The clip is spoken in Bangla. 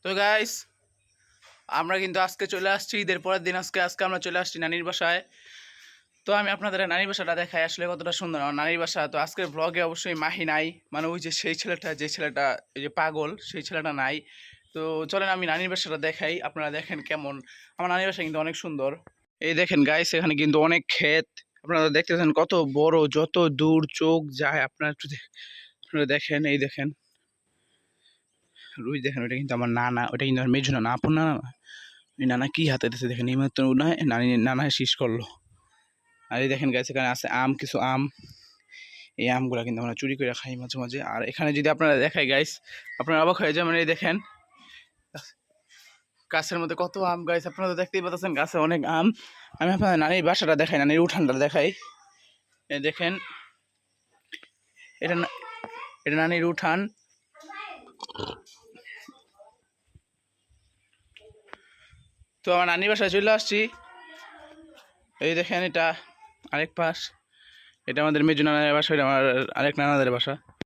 তো গাইস আমরা কিন্তু আজকে চলে আসছি ঈদের পরের দিন। আজকে আজকে আমরা চলে আসছি নানির বাসায়। তো আমি আপনাদের নানির বাসাটা দেখাই আসলে কতটা সুন্দর আমার নানির বাসা। তো আজকের ব্লগে অবশ্যই মাহি নাই, মানে ওই যে সেই ছেলেটা, যে ছেলেটা এই যে পাগল, সেই ছেলেটা নাই। তো চলেন আমি নানির বাসাটা দেখাই, আপনারা দেখেন কেমন। আমার নানির বাসা কিন্তু অনেক সুন্দর। এই দেখেন গাইস, এখানে কিন্তু অনেক ক্ষেত, আপনারা দেখতেছেন কত বড়, যত দূর চোখ যায় আপনারা একটু আপনারা দেখেন। এই দেখেন রুই, দেখেন ওটা কিন্তু আমার নানা, ওটা কিন্তু আমার মেজো নানা, আপন নানা না। ওই নানা কি হাতে দিতেছে দেখেন, এই মাত্র নানি নানা শীষ করলো। আর এই দেখেন গাছ, এখানে আছে আম, কিছু আম। এই আমগুলা কিন্তু আমরা চুরি করে খাই মাঝে মাঝে। আর এখানে যদি আপনারা দেখাই গাইস, আপনারা অবাক হয়ে যাবেন। এই দেখেন গাছের মধ্যে কত আম গাইস, আপনারা তো দেখতেই পাচ্ছেন গাছে অনেক আম। আমি আপনাদের নানির বাসাটা দেখাই, নানির উঠানটা দেখাই। এই দেখেন এটা এটা নানির উঠান। তো আমার নানির বাসায় চলে আসছি। এই দেখেন এটা আরেক পাশ, এটা আমাদের মেজু নানার বাসা, এটা আমার আরেক নানাদের বাসা।